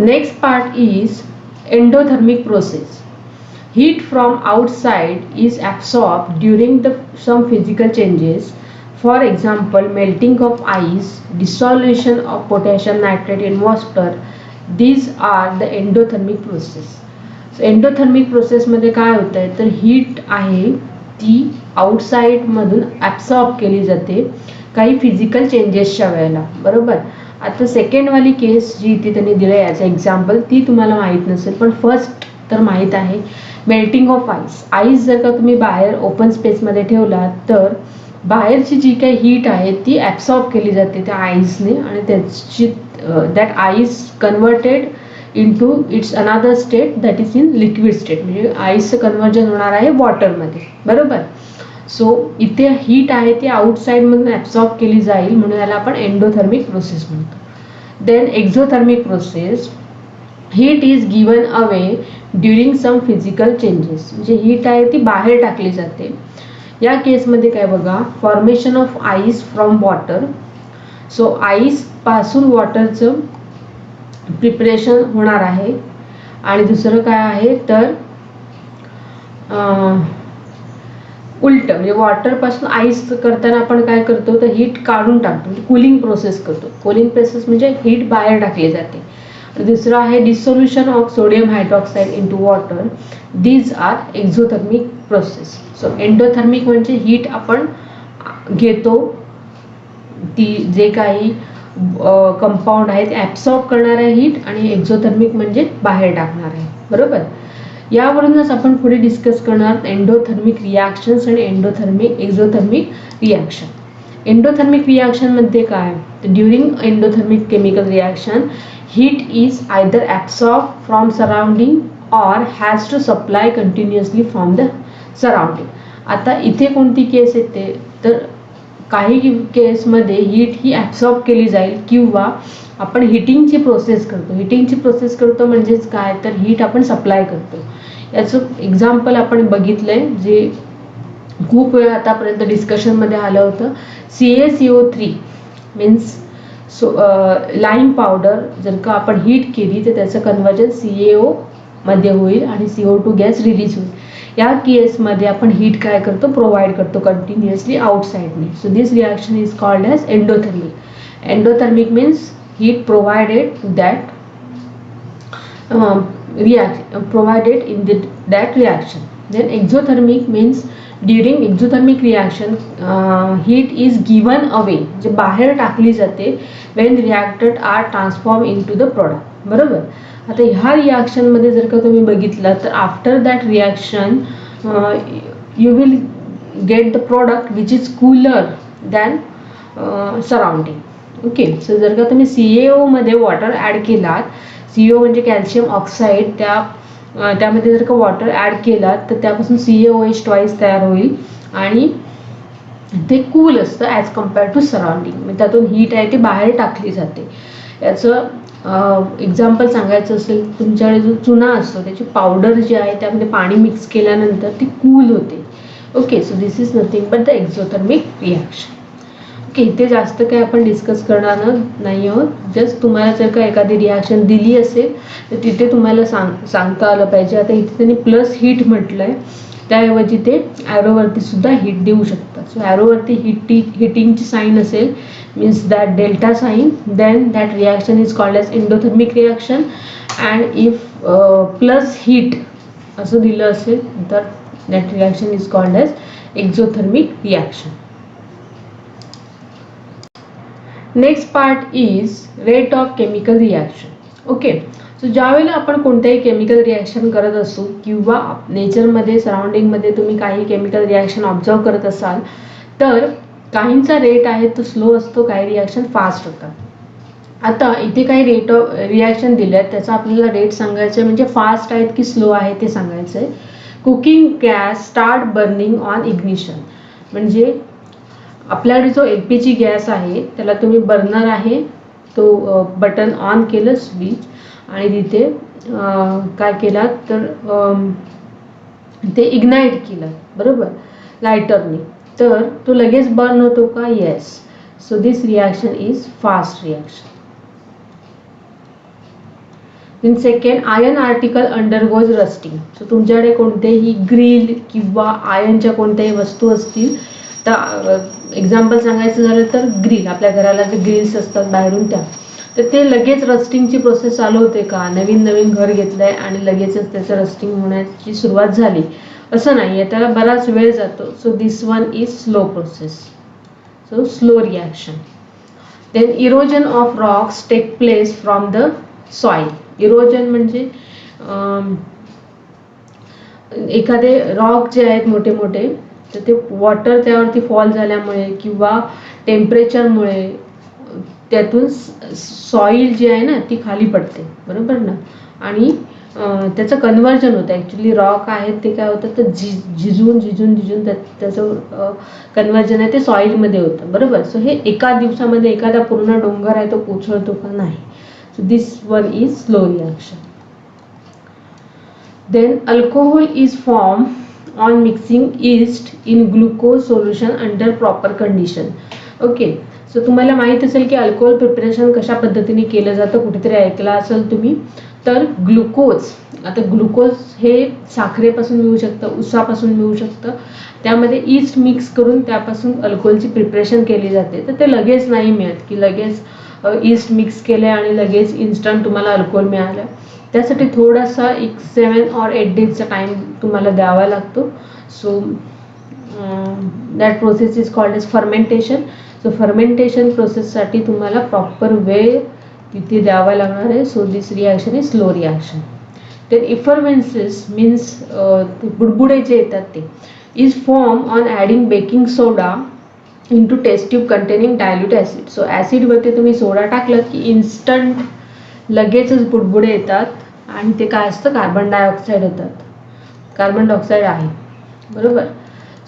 Next part is endothermic process. Heat from outside is absorbed during some physical changes. For example, melting of ice, dissolution of potassium nitrate in water. These are the endothermic process. So endothermic process मध्ये काय होत आहे तर heat आहे ती outside मधून absorb केली जाते काही फिजिकल चेंजेसच्या वेळेला, बरोबर. आता सेकंड वाली केस जी इथे त्यांनी दिली आहे ॲज एक्झाम्पल ती तुम्हाला माहीत नसेल, पण फर्स्ट तर माहीत आहे. Melting of ice. आईस जर का तुम्ही बाहेर ओपन स्पेसमध्ये ठेवला तर बाहेरची जी काही हीट आहे ती ॲब्सॉर्ब केली जाते त्या आईसने आणि त्याची that ice converted into its another state that is in liquid state. म्हणजे आईसचं कन्वर्जन होणार आहे वॉटरमध्ये, बरोबर. सो इथे हीट आहे ती आउटसाइडमधून ॲब्सॉर्ब केली जाईल म्हणून याला आपण एंडोथर्मिक प्रोसेस म्हणतो. Then exothermic process. Heat is given away during some physical changes. म्हणजे हीट आहे ती बाहेर टाकली जाते. या केसमध्ये काय बघा, formation of ice from water. So ice पासून वॉटरचं प्रिपरेशन होणार आहे. आणि दुसरं काय आहे तर उलट म्हणजे वॉटर पासून आईस करताना आपण काय करतो तर हीट काढून टाकतो, म्हणजे कूलिंग प्रोसेस करतो. कूलिंग प्रोसेस म्हणजे हीट बाहेर टाकली जाते. दुसरं आहे dissolution of sodium hydroxide into water. These are exothermic process. So endothermic म्हणजे हीट आपण घेतो, ती जे काही कंपाऊंड आहे ते ॲब्सॉर्ब करणार आहे हीट, आणि एक्झोथर्मिक म्हणजे बाहेर टाकणार आहे, बरोबर. यावरूनच आपण पुढे डिस्कस करणार एंडोथर्मिक रिॲक्शन्स आणि एक्झोथर्मिक रिॲक्शन. एंडोथर्मिक रिॲक्शन मध्ये काय तर during endothermic chemical reaction heat is either absorbed from surrounding or has to supply continuously from the surrounding. आता इथे कोणती केस येते तर काही केसमध्ये हीट ही ॲब्सॉर्ब केली जाईल किंवा आपण हिटिंगची प्रोसेस करतो. हिटिंगची प्रोसेस करतो म्हणजेच काय तर हीट आपण सप्लाय करतो. याचं एक्झाम्पल आपण बघितलंय जे खूप वेळा आतापर्यंत डिस्कशनमध्ये आलं होतं. CaCO3 मीन्स लाईम पावडर जर का आपण हीट केली तर त्याचं कन्वर्जन CaO मध्ये होईल आणि CO2 गॅस रिलीज होईल. या केसमध्ये आपण हीट काय करतो प्रोव्हाइड करतो कंटिन्युअसली आउटसाइडने. So this reaction is called as endothermic. Endothermic means heat provided to that provided in that reaction. Then exothermic means during exothermic reaction heat is given away, जे बाहेर टाकली जाते when reacted are transformed into the product, बरोबर. आता ह्या reaction मध्ये जर का तुम्ही बघितलं तर after that reaction you will get the product which is cooler than surrounding. Okay. So जर का तुम्ही CaO मध्ये वॉटर ॲड केलात, CO म्हणजे कॅल्शियम ऑक्साईड, त्यामध्ये जर का वॉटर ॲड केला तर त्यापासून CaOH ट्वाईस तयार होईल आणि ते कूल असतं ॲज कम्पेअर टू सराउंडिंग. म्हणजे त्यातून हीट आहे ती बाहेर टाकली जाते. याचं एक्झाम्पल सांगायचं असेल, तुमच्याकडे जो चुना असतो त्याची पावडर जी आहे त्यामध्ये पाणी मिक्स केल्यानंतर ती कूल होते. Okay. So this is nothing but the exothermic reaction. Okay. इथे जास्त काही आपण डिस्कस करणार नाही आहोत. जस्ट तुम्हाला जर का एखादी रिॲक्शन दिली असेल तर तिथे तुम्हाला सांगता आलं पाहिजे. आता इथे त्यांनी प्लस हीट म्हटलं आहे, त्याऐवजी ते ॲरोवरती सुद्धा हीट देऊ शकतात. सो ॲरोवरती हिटिंगची साईन असेल means that delta sign, then that reaction is called as endothermic reaction. And if plus heat असं दिलं असेल तर that reaction is called as exothermic reaction. Next part is rate of chemical reaction. Okay. So ज्यावेळेला आपण कोणत्याही chemical reaction करत असू किंवा नेचरमध्ये सराउंडिंगमध्ये तुम्ही काही केमिकल रिॲक्शन ऑब्झर्व करत असाल तर काहींचा रेट आहे तो स्लो असतो, काही रिॲक्शन फास्ट होतात. आता इथे काही रेट ऑफ रिॲक्शन दिले आहेत त्याचा आपल्याला रेट सांगायचं आहे, म्हणजे फास्ट आहेत की स्लो आहे ते सांगायचं आहे. Cooking gas start burning on ignition. म्हणजे आपल्याकडे जो LPG गॅस आहे त्याला तुम्ही बर्नर आहे तो बटन ऑन केलं स्विच आणि तिथे काय केलात तर ते इग्नाइट केलं, बरोबर, लायटरने, तर तो लगेच बर्न होतो का? Yes. So this reaction is fast reaction. In second iron article undergoes rusting. So तुमच्याकडे कोणतेही ग्रिल किंवा आयर्नच्या कोणत्याही वस्तू असतील तर एक्झाम्पल सांगायचं झालं तर ग्रिल, आपल्या घराला जे ग्रिल्स असतात बाहेरून त्या, तर ते लगेच रस्टिंगची प्रोसेस चालू होते का? नवीन नवीन घर घेतलंय आणि लगेचच त्याचं रस्टिंग होण्याची सुरुवात झाली असं नाही आहे, त्याला बराच वेळ जातो. So this one is slow process, so slow reaction. Then erosion of rocks take place from the soil. Erosion म्हणजे एखादे रॉक जे आहेत मोठे मोठे, तर ते वॉटर त्यावरती फॉल झाल्यामुळे किंवा टेम्परेचरमुळे त्यातून सॉईल जी आहे ना ती खाली पडते, बरोबर ना, आणि त्याचं कन्व्हर्जन होतं. ॲक्च्युली रॉक आहेत ते काय होतं तर झिजून त्याचं कन्व्हर्जन आहे ते सॉईलमध्ये होतं, बरोबर. सो हे एका दिवसामध्ये एखादा पूर्ण डोंगर आहे तो कोसळतो का? नाही. So this one is slow reaction. Then alcohol is form on mixing yeast in glucose solution under proper condition. Okay, so तुम्हाला माहीत असेल की अल्कोहोल प्रिपरेशन कशा पद्धतीने केलं जातं, कुठेतरी ऐकला असेल तुम्ही. तर ग्लुकोज, आता ग्लुकोज हे साखरेपासून मिळू शकतं, उसापासून मिळू शकतं, त्यामध्ये ईस्ट मिक्स करून त्यापासून अल्कोहोलची प्रिपरेशन केली जाते. तर ते लगेच नाही मिळत की लगेच ईस्ट मिक्स केले आणि लगेच इन्स्टंट तुम्हाला अल्कोहोल मिळालं. त्यासाठी थोडासा एक 7 or 8 डेजचा टाईम तुम्हाला द्यावा लागतो. So that process is called as fermentation. So fermentation प्रोसेससाठी तुम्हाला प्रॉपर वेळ तिथे द्यावा लागणार आहे. So this reaction is slow reaction. Then effervescence means बुडबुडे जे येतात ते is form on adding baking soda into test tube containing dilute acid. So ॲसिडवरती तुम्ही सोडा टाकलात की इन्स्टंट लगेचच बुडबुडे येतात आणि ते काय असतं? कार्बन डायऑक्साईड होतात. कार्बन डायऑक्साईड आहे, बरोबर.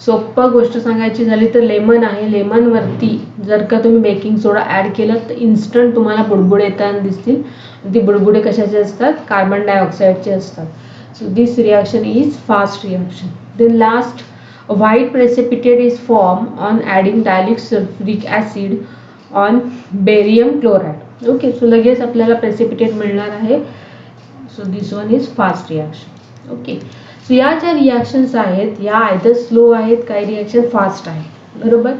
सोपं गोष्ट सांगायची झाली तर लेमन आहे, लेमनवरती जर का तुम्ही बेकिंग सोडा ॲड केलं तर इन्स्टंट तुम्हाला बुडबुडे येताना दिसतील. ती बुडबुडे कशाचे असतात? कार्बन डायऑक्साईडचे असतात. So this reaction is fast reaction. Then last, white precipitate is form on adding dilute sulphuric acid on barium chloride. Okay, so लगेच आपल्याला प्रेसिपिटेट मिळणार आहे. So this one is fast reaction. Okay, so या ज्या reactions आहेत या either slow आहेत, काही रिॲक्शन फास्ट आहे, बरोबर.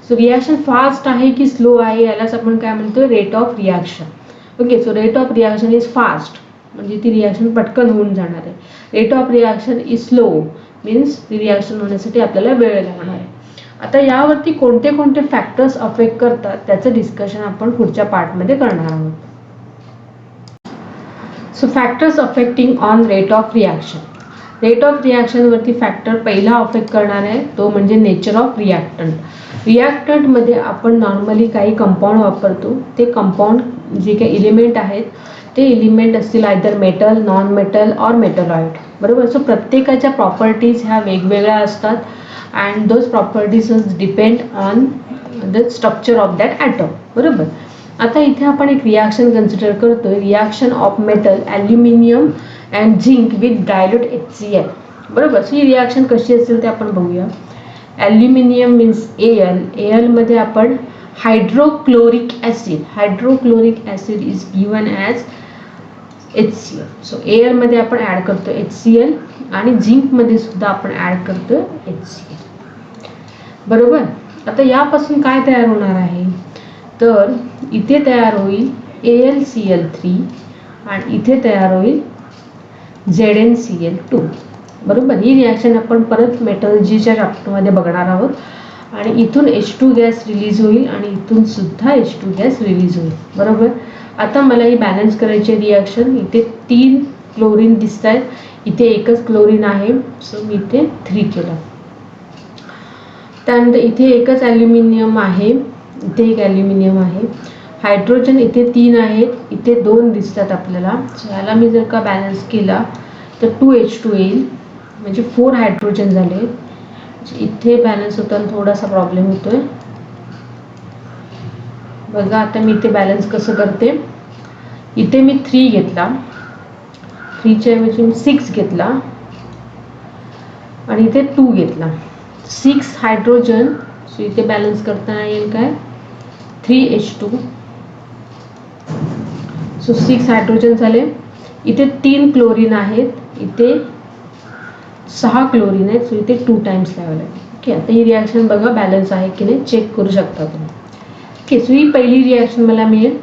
सो रिॲक्शन फास्ट आहे की स्लो आहे यालाच आपण काय म्हणतो? Rate of reaction. Okay, so rate of reaction is fast म्हणजे ती रिॲक्शन पटकन होऊन जाणार आहे. Rate of reaction is slow means ती रिॲक्शन होण्यासाठी आपल्याला वेळ लागणार आहे. आता यावरती कोणते कोणते फॅक्टर्स अफेक्ट करतात त्याचं डिस्कशन आपण पुढच्या पार्टमध्ये करणार आहोत. So factors affecting on rate of reaction. Rate of रिॲक्शनवरती फॅक्टर पहिला अफेक्ट करणार आहे तो म्हणजे नेचर ऑफ रिॲक्टंट. रिॲक्टंटमध्ये आपण नॉर्मली काही कंपाऊंड वापरतो. ते कंपाऊंड जे काही एलिमेंट आहेत ते एलिमेंट असतील either metal, non metal or metalloid, बरोबर. सो प्रत्येकाच्या प्रॉपर्टीज ह्या वेगवेगळ्या असतात and those properties depend on the structure of that atom, बरोबर. आता इथे आपण एक रिॲक्शन कन्सिडर करतोय, reaction of metal aluminium and zinc with dilute HCl, बरोबर. सो ही रिॲक्शन कशी असेल ते आपण बघूया. ॲल्युमिनियम मीन्स Al मध्ये आपण hydrochloric acid is given as HCl. So Al मध्ये आपण ॲड करतो HCl आणि झिंकमध्ये सुद्धा आपण ॲड करतो HCl, बरोबर. आता यापासून काय तयार होणार आहे तर इथे तयार होईल AlCl3 आणि इथे तयार होईल ZnCl2, बरोबर. ही रिॲक्शन आपण परत मेटलर्जीच्या चॅप्टरमध्ये बघणार आहोत. आणि इथून H2 गॅस रिलीज होईल आणि इथून सुद्धा H2 गॅस रिलीज होईल, बरोबर. आता मला ही बॅलन्स करायची रिॲक्शन. इथे 3 क्लोरीन दिसत आहेत, इथे एकच क्लोरीन आहे, सो मी इथे 3 केलं. त्यानंतर इथे एकच ॲल्युमिनियम आहे, इथे एक ॲल्युमिनियम आहे. हायड्रोजन इथे 3 आहेत, इथे 2 दिसतात आपल्याला. सो याला मी जर का बॅलन्स केला तर 2H2 येईल म्हणजे 4 हायड्रोजन झाले. इथे बॅलन्स होताना थोडासा प्रॉब्लेम होतोय बघा. आता मी इथे बॅलन्स कसं करते, इथे मी 3 घेतला, 3च्या ऐवजी मी 6 घेतला आणि इथे 2 घेतला, 6 हायड्रोजन. सो इथे बॅलन्स करताना येईल काय 3H2. सो 6 हायड्रोजन झाले, इथे 3 क्लोरीन आहेत, इथे 6 क्लोरीन आहेत, सो इथे 2 टाइम्स लावावं लागेल. ओके, आता ही रिॲक्शन बघा बॅलन्स आहे की नाही चेक करू शकता तुम्ही. ओके, सो ही पहिली रिॲक्शन मला मिळेल.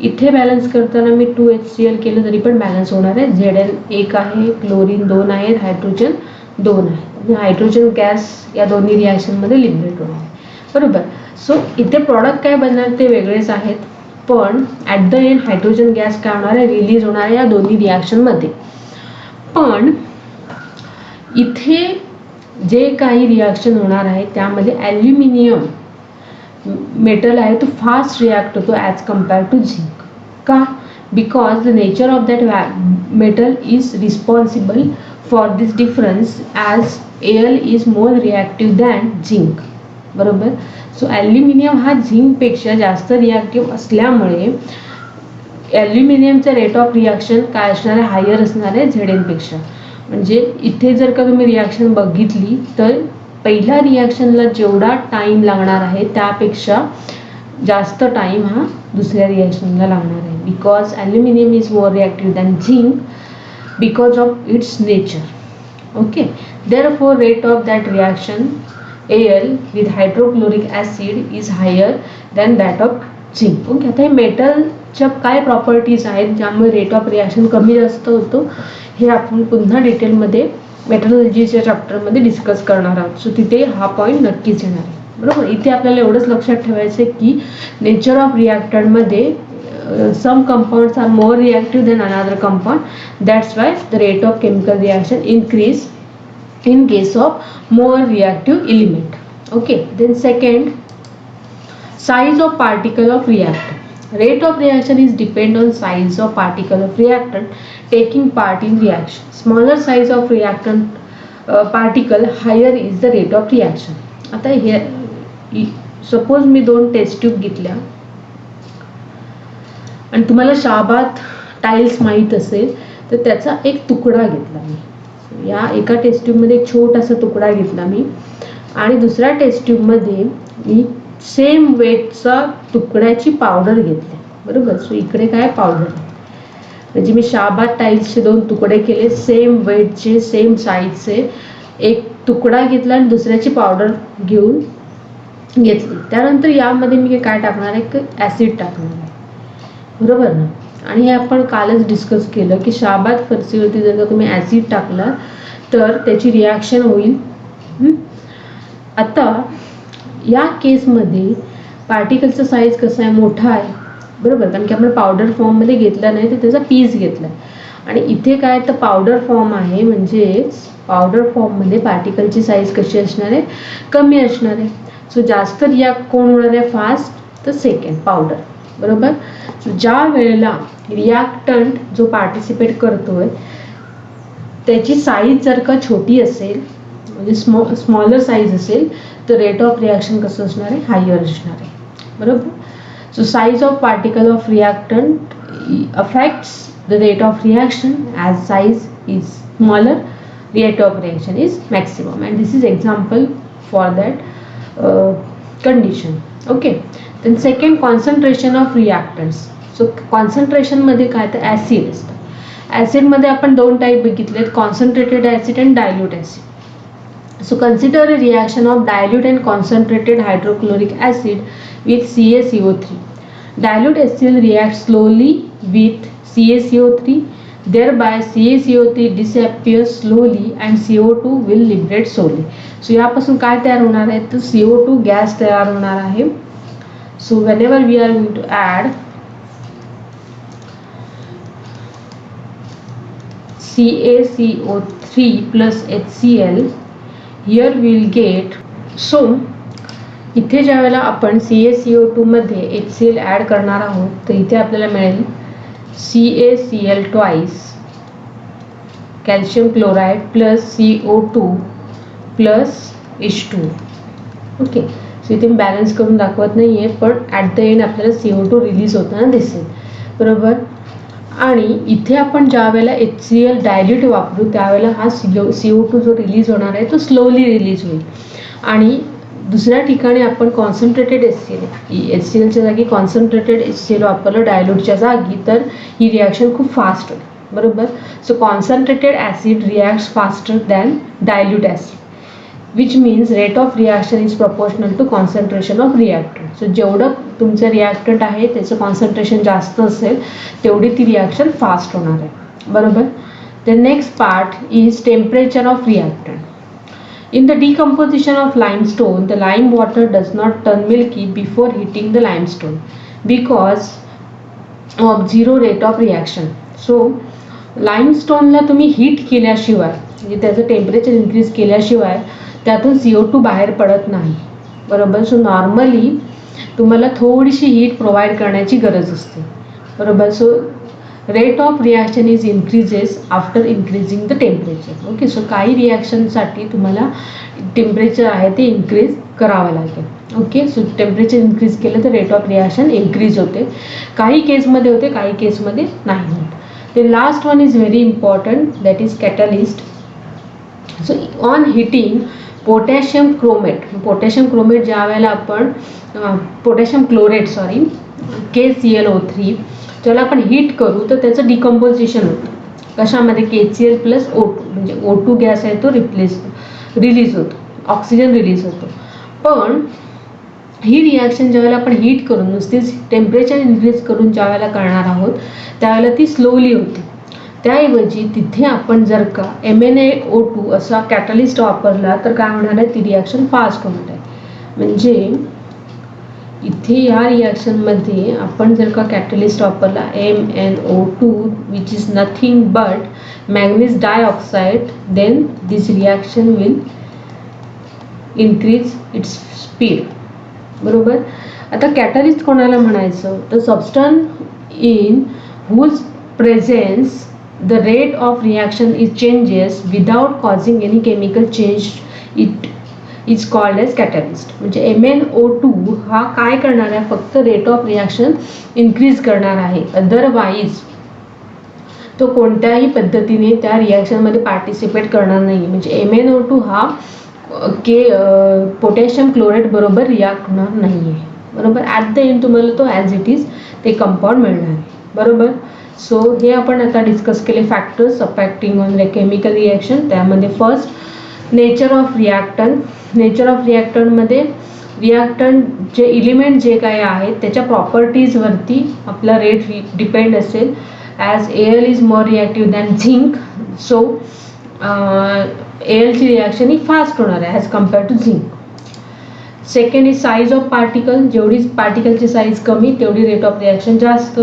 इथे बॅलन्स करताना मी 2HCl केलं तरी पण बॅलन्स होणार आहे. Zn 1 आहे, क्लोरीन 2 आहेत, हायड्रोजन 2 आहे. हायड्रोजन गॅस या दोन्ही रिॲक्शनमध्ये लिबरेट होणार आहे. बरोबर. सो इथे प्रॉडक्ट काय बनणार ते वेगळेच आहेत, पण at the end hydrogen gas काय होणार आहे, रिलीज होणार आहे या दोन्ही रिॲक्शनमध्ये. पण इथे जे काही रिॲक्शन होणार आहे त्यामध्ये ॲल्युमिनियम मेटल आहे तो फास्ट रिॲक्ट होतो ॲज कम्पेअर टू झिंक. का? Because the nature of that metal is responsible for this difference as Al is more reactive than zinc. बरोबर. सो ॲल्युमिनियम हा झिंकपेक्षा जास्त रिॲक्टिव्ह असल्यामुळे ॲल्युमिनियमचा रेट ऑफ रिॲक्शन काय असणार आहे, हायर असणार आहे Zn पेक्षा. म्हणजे इथे जर का तुम्ही रिॲक्शन बघितली तर पहिल्या रिॲक्शनला जेवढा टाइम लागणार आहे त्यापेक्षा जास्त टाइम हा दुसऱ्या रिॲक्शनला लागणार आहे. Because aluminium is more reactive than zinc because of its nature. Okay, therefore rate of that reaction Al with hydrochloric acid is higher than that of zinc. Okay, आता हे मेटलच्या काय प्रॉपर्टीज आहेत ज्यामुळे रेट ऑफ रिॲक्शन कमी जास्त होतो हे आपण पुन्हा डिटेलमध्ये मेटलॉलॉजीच्या चॅप्टरमध्ये डिस्कस करणार आहोत. सो तिथे हा पॉईंट नक्कीच येणार आहे. बरोबर. इथे आपल्याला एवढंच लक्षात ठेवायचं आहे की नेचर ऑफ रिॲक्टंटमध्ये some compounds are more reactive than another compound. That's why the rate of chemical reaction increase in case of more reactive element. Okay, then second, size of particle of reactant. Rate of reaction is depend on size of particle of reactant taking part in reaction. Smaller size of reactant particle, higher is the rate of reaction. आता here suppose मी 2 test tube घेतल्या आणि तुम्हाला शाबात tiles माहीत असेल तर त्याचा एक तुकडा घेतला मी. या एका टेस्ट ट्यूबमध्ये एक छोटासा तुकडा घेतला मी आणि दुसऱ्या टेस्ट ट्यूबमध्ये मी सेम वेटचा तुकड्याची पावडर घेतली. बरोबर. सो इकडे काय पावडर आहे, म्हणजे मी शाबात टाईल्सचे 2 तुकडे केले, सेम वेटचे सेम साईजचे. एक तुकडा घेतला आणि दुसऱ्याची पावडर घेऊन घेतली. त्यानंतर यामध्ये मी काय टाकणार आहे, ॲसिड टाकणार आहे. बरोबर ना. आणि हे आपण कालच डिस्कस केलं की शाबात फरशीवरती जर का तुम्ही ॲसिड टाकला तर त्याची रिॲक्शन होईल. आता या केसमध्ये पार्टिकलचा साईज कसा आहे, मोठा आहे. बरोबर, कारण की आपण पावडर फॉर्ममध्ये घेतला नाही तर त्याचा पीस घेतला आणि इथे काय तर पावडर फॉर्म आहे, म्हणजेच पावडर फॉर्ममध्ये पार्टिकलची साईज कशी असणार आहे, कमी असणार आहे. सो जास्त रिॲक्ट कोण होणार आहे, फास्ट, तर सेकंड पावडर. बरोबर. सो ज्या वेळेला रिॲक्टंट जो पार्टिसिपेट करतोय त्याची साईज जर का छोटी असेल, म्हणजे स्मॉलर साईज असेल, तर रेट ऑफ रिॲक्शन कसं असणार आहे, हायर असणार आहे. बरोबर. So size of particle of reactant affects the rate of reaction. As size is smaller, rate of reaction is maximum, and this is example for that condition. Okay, then second, concentration of reactants. So concentration मध्ये काय तर acid असतं. Acid मध्ये आपण 2 type बघितलेत, concentrated acid and dilute acid. So consider a reaction of dilute and concentrated hydrochloric acid with CaCO3. Dilute HCl reacts slowly with CaCO3. Thereby CaCO3 disappears slowly and CO2 will liberate slowly. So यापासून काय तयार होणार आहे, तर CO2 gas तयार होणार आहे. So whenever we are going to add CaCO3 plus HCl, here we will get, so इथे ज्या वेळेला आपण CaCO2 मध्ये HCl ॲड करणार आहोत तर इथे आपल्याला मिळेल CaCl twice calcium chloride plus CO2 plus H2. Okay. So इथे मी बॅलन्स करून दाखवत नाही आहे, पण ॲट द एंड आपल्याला CO2 रिलीज होताना दिसेल. बरोबर. आणि इथे आपण ज्या वेळेला HCl डायल्यूट वापरू त्यावेळेला हा CO2 जो रिलीज होणार आहे तो स्लोली रिलीज होईल. आणि दुसऱ्या ठिकाणी आपण कॉन्सन्ट्रेटेड HClच्या जागी कॉन्सन्ट्रेटेड HCl वापरलं डायल्यूटच्या जागी, तर ही रिॲक्शन खूप फास्ट होईल. बरोबर. So concentrated acid reacts faster than dilute acid, which means rate of reaction is proportional to concentration of reactant. So जेवढं तुमचं रिॲक्टंट आहे त्याचं कॉन्सन्ट्रेशन जास्त असेल तेवढी ती रिॲक्शन फास्ट होणार आहे, बरोबर. The next part is temperature of reactant. In the decomposition of limestone, the lime water does not turn milky before heating the limestone because of zero rate of reaction. So लाईमस्टोनला तुम्ही heat केल्याशिवाय, म्हणजे त्याचं temperature increase केल्याशिवाय त्यातून CO2 बाहेर पडत नाही, बरोबर. सो नॉर्मली तुम्हाला थोडीशी हीट प्रोव्हाइड करण्याची गरज असते, बरोबर. So rate of reaction is increases after increasing the temperature. Okay. So काही रिॲक्शनसाठी तुम्हाला टेम्परेचर आहे ते इन्क्रीज करावं लागेल. ओके. सो टेम्परेचर इन्क्रीज केलं तर रेट ऑफ रिॲक्शन इन्क्रीज होते. काही केसमध्ये होते, काही केसमध्ये नाही होत. The last one is very important, that is catalyst. So on heating potassium chromate ज्या वेळेला आपण पोटॅशियम क्लोरेट KClO3 ज्याला आपण हीट करू तर त्याचं डिकम्पोजिशन होतं कशामध्ये, KCl प्लस O2, म्हणजे O2 गॅस आहे तो रिलीज होतो, ऑक्सिजन रिलीज होतो. पण ही रिॲक्शन ज्यावेळेला आपण हीट करून नुसतीच टेम्परेचर इन्क्रीज करून ज्या वेळेला करणार आहोत त्यावेळेला ती स्लोली होते. त्याऐवजी तिथे आपण जर का MnO2 असा कॅटलिस्ट वापरला तर काय होणार आहे, ती रिॲक्शन फास्ट होणार आहे. म्हणजे इथे या रिॲक्शनमध्ये आपण जर का कॅटलिस्ट वापरला MnO2 which is nothing but manganese dioxide, then this reaction will increase its speed, बरोबर. आता कॅटलिस्ट कोणाला म्हणायचं तर substance in whose presence the rate of reaction is changes without causing any chemical change, it is called as catalyst. म्हणजे MnO2 हा काय करणार आहे, फक्त रेट ऑफ रिॲक्शन इन्क्रीज करणार आहे, अदरवाईज तो कोणत्याही पद्धतीने त्या रिॲक्शनमध्ये पार्टिसिपेट करणार नाही. म्हणजे MnO2 हा पोटॅशियम क्लोरेट बरोबर रिॲक्ट होणार नाही आहे, बरोबर. ॲट द एंड तुम्हाला तो ॲज इट इज ते कंपाऊंड मिळणार आहे, बरोबर. सो हे आपण आता डिस्कस केले factors affecting on chemical reaction. त्यामध्ये first nature of reactant. Nature of रिॲक्टंटमध्ये रिॲक्टंटचे एलिमेंट जे काही आहेत त्याच्या प्रॉपर्टीजवरती आपला रेट डिपेंड असेल. As AL is more reactive than zinc, so AL ची रिॲक्शन ही फास्ट होणार आहे as compare to zinc. Second is size of particle. जेवढी पार्टिकलची साईज कमी तेवढी रेट ऑफ रिॲक्शन जास्त.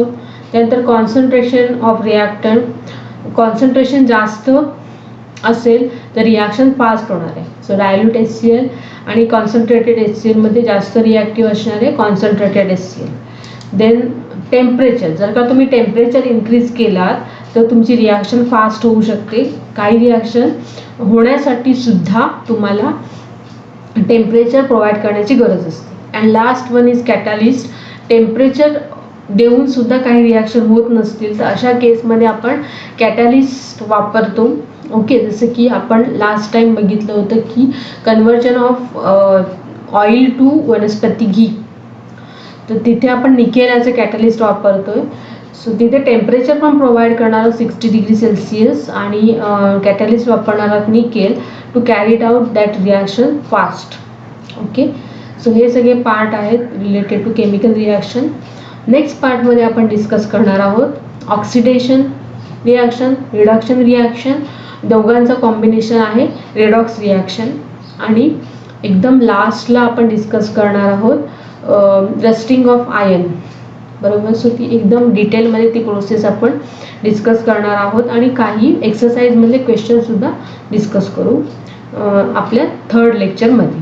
त्यानंतर कॉन्सन्ट्रेशन ऑफ रिॲक्टंट. कॉन्सन्ट्रेशन जास्त असेल तर रिॲक्शन फास्ट होणार आहे. सो डायल्यूट HCl आणि कॉन्सन्ट्रेटेड HCl मध्ये जास्त रिॲक्टिव्ह असणार आहे कॉन्सन्ट्रेटेड HCl. Then temperature. जर का तुम्ही टेम्परेचर इन्क्रीज केलात तर तुमची रिॲक्शन फास्ट होऊ शकते. काही रिॲक्शन होण्यासाठी सुद्धा तुम्हाला टेम्परेचर प्रोव्हाइड करण्याची गरज असते. And last one is catalyst. Temperature देऊन सुद्धा काही रिॲक्शन होत नसतील तर अशा केसमध्ये आपण कॅटलिस्ट वापरतो. ओके. जसं की आपण लास्ट टाइम बघितलं होतं की कन्व्हर्जन ऑफ ऑइल टू वनस्पती घी, तर तिथे आपण निकेल ॲज अ कॅटलिस्ट वापरतोय. सो तिथे टेम्परेचर पण प्रोव्हाइड करणार 60 डिग्री सेल्सिअस आणि कॅटलिस्ट वापरणार आहात nickel to carry it out that reaction fast. Okay. So हे सगळे पार्ट आहेत related to chemical reaction. Next पार्टमध्ये आपण डिस्कस करणार आहोत ऑक्सिडेशन रिॲक्शन, रिडक्शन रिॲक्शन. दोघांचं कॉम्बिनेशन आहे रेडॉक्स रिॲक्शन. आणि एकदम लास्टला आपण डिस्कस करणार आहोत रस्टिंग ऑफ आयर्न, बरोबर. सो ती एकदम डिटेलमध्ये ती प्रोसेस आपण डिस्कस करणार आहोत आणि काही एक्सरसाइजमध्ये क्वेश्चनसुद्धा डिस्कस करू आपल्या थर्ड लेक्चरमध्ये.